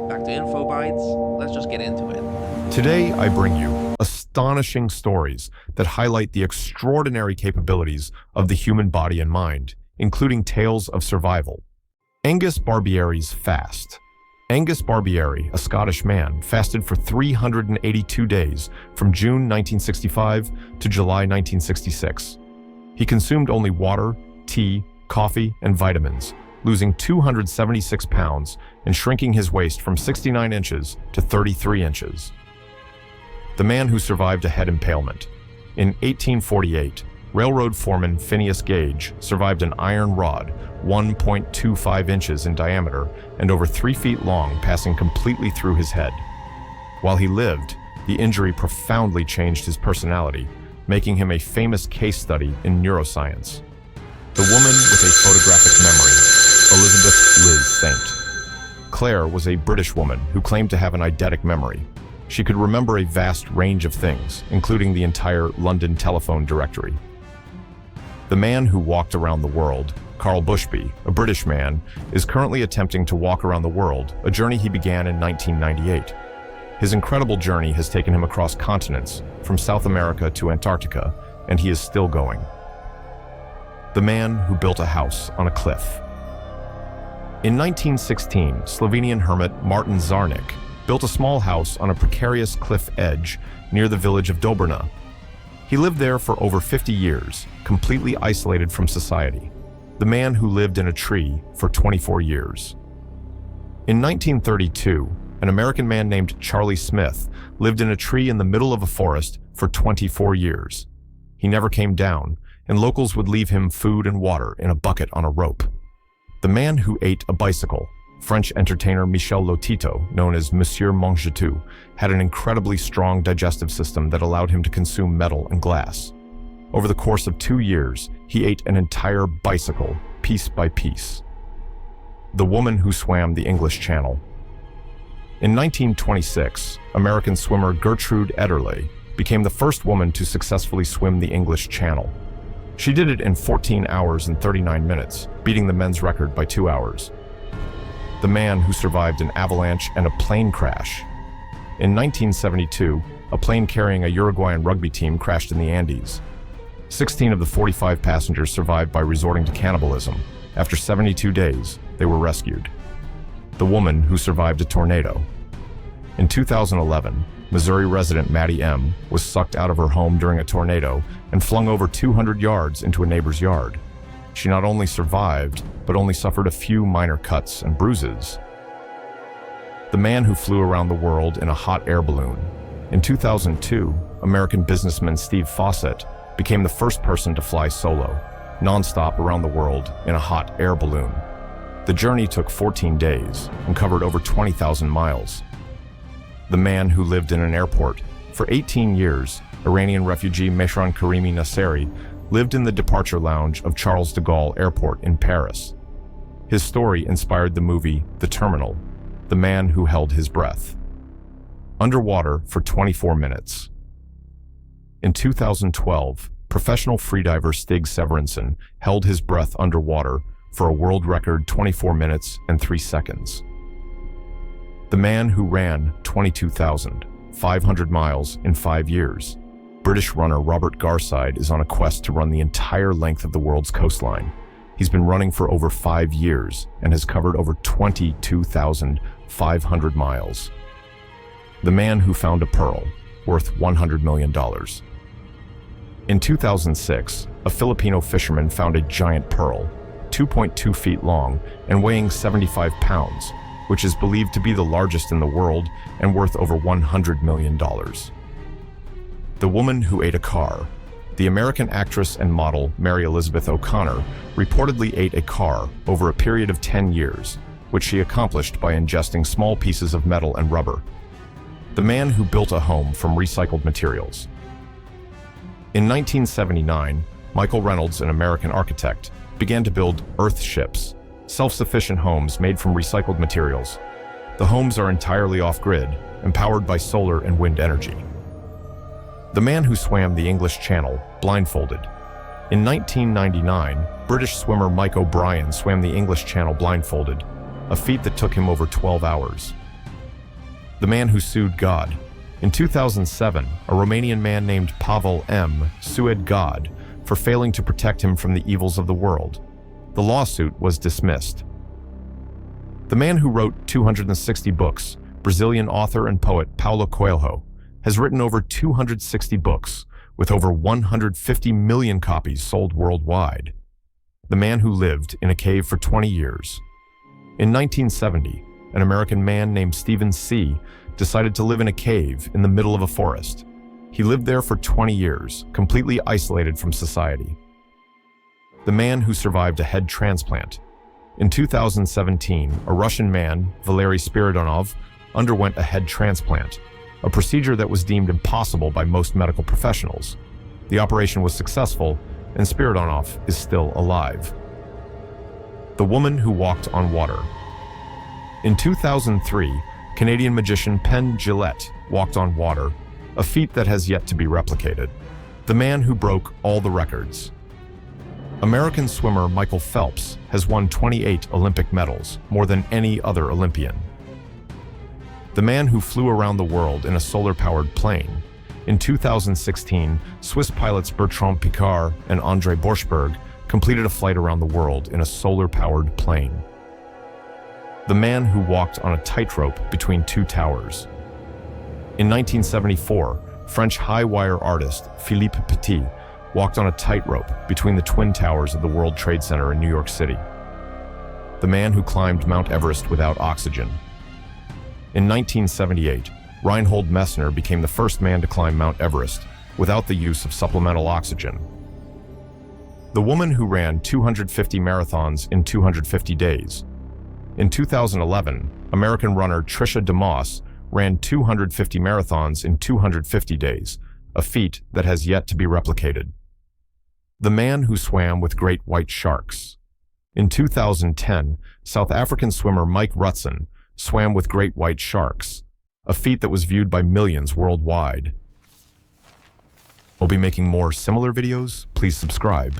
Back to Info Bites. Let's just get into it. Today, I bring you astonishing stories that highlight the extraordinary capabilities of the human body and mind, including tales of survival. Angus Barbieri's fast. Angus Barbieri, a Scottish man, fasted for 382 days from June 1965 to July 1966. He consumed only water, tea, coffee, and vitamins, losing 276 pounds and shrinking his waist from 69 inches to 33 inches. The man who survived a head impalement. In 1848, railroad foreman Phineas Gage survived an iron rod 1.25 inches in diameter and over 3 feet long passing completely through his head. While he lived, the injury profoundly changed his personality, making him a famous case study in neuroscience. The woman with a photographic memory, Elizabeth Liz Saint. Claire was a British woman who claimed to have an eidetic memory. She could remember a vast range of things, including the entire London telephone directory. The man who walked around the world, Carl Bushby, a British man, is currently attempting to walk around the world, a journey he began in 1998. His incredible journey has taken him across continents, from South America to Antarctica, and he is still going. The man who built a house on a cliff. In 1916, Slovenian hermit Martin Zarnik built a small house on a precarious cliff edge near the village of Dobrna. He lived there for over 50 years, completely isolated from society. The man who lived in a tree for 24 years. In 1932, an American man named Charlie Smith lived in a tree in the middle of a forest for 24 years. He never came down, and locals would leave him food and water in a bucket on a rope. The man who ate a bicycle, French entertainer Michel Lotito, known as Monsieur Mangetout, had an incredibly strong digestive system that allowed him to consume metal and glass. Over the course of 2 years, he ate an entire bicycle, piece by piece. The woman who swam the English Channel. In 1926, American swimmer Gertrude Ederle became the first woman to successfully swim the English Channel. She did it in 14 hours and 39 minutes, beating the men's record by 2 hours. The man who survived an avalanche and a plane crash. In 1972, a plane carrying a Uruguayan rugby team crashed in the Andes. 16 of the 45 passengers survived by resorting to cannibalism. After 72 days, they were rescued. The woman who survived a tornado. In 2011, Missouri resident Maddie M. was sucked out of her home during a tornado and flung over 200 yards into a neighbor's yard. She not only survived, but only suffered a few minor cuts and bruises. The man who flew around the world in a hot air balloon. In 2002, American businessman Steve Fawcett became the first person to fly solo, nonstop around the world in a hot air balloon. The journey took 14 days and covered over 20,000 miles. The man who lived in an airport. For 18 years, Iranian refugee Mehran Karimi Nasseri lived in the departure lounge of Charles de Gaulle Airport in Paris. His story inspired the movie The Terminal, The Man Who Held His Breath. Underwater for 24 minutes. In 2012, professional freediver Stig Severinsen held his breath underwater for a world record 24 minutes and 3 seconds. The man who ran 22,500 miles in 5 years. British runner Robert Garside is on a quest to run the entire length of the world's coastline. He's been running for over 5 years and has covered over 22,500 miles. The man who found a pearl, worth $100 million. In 2006, a Filipino fisherman found a giant pearl, 2.2 feet long and weighing 75 pounds, which is believed to be the largest in the world and worth over $100 million. The woman who ate a car. The American actress and model Mary Elizabeth O'Connor reportedly ate a car over a period of 10 years, which she accomplished by ingesting small pieces of metal and rubber. The man who built a home from recycled materials. In 1979, Michael Reynolds, an American architect, began to build earth ships, self-sufficient homes made from recycled materials. The homes are entirely off-grid and powered by solar and wind energy. The man who swam the English Channel, blindfolded. In 1999, British swimmer Mike O'Brien swam the English Channel blindfolded, a feat that took him over 12 hours. The man who sued God. In 2007, a Romanian man named Pavel M. sued God for failing to protect him from the evils of the world. The lawsuit was dismissed. The man who wrote 260 books, Brazilian author and poet Paulo Coelho, has written over 260 books, with over 150 million copies sold worldwide. The man who lived in a cave for 20 years. In 1970, an American man named Stephen C. decided to live in a cave in the middle of a forest. He lived there for 20 years, completely isolated from society. The man who survived a head transplant. In 2017, a Russian man, Valery Spiridonov, underwent a head transplant, a procedure that was deemed impossible by most medical professionals. The operation was successful, and Spiridonov is still alive. The woman who walked on water. In 2003, Canadian magician Penn Jillette walked on water, a feat that has yet to be replicated. The man who broke all the records. American swimmer Michael Phelps has won 28 Olympic medals, more than any other Olympian. The man who flew around the world in a solar-powered plane. In 2016, Swiss pilots Bertrand Piccard and André Borschberg completed a flight around the world in a solar-powered plane. The man who walked on a tightrope between two towers. In 1974, French high-wire artist Philippe Petit walked on a tightrope between the twin towers of the World Trade Center in New York City. The man who climbed Mount Everest without oxygen. In 1978, Reinhold Messner became the first man to climb Mount Everest without the use of supplemental oxygen. The woman who ran 250 marathons in 250 days. In 2011, American runner Tricia DeMoss ran 250 marathons in 250 days, a feat that has yet to be replicated. The man who swam with great white sharks. In 2010, South African swimmer Mike Rutson swam with great white sharks, a feat that was viewed by millions worldwide. We'll be making more similar videos. Please subscribe.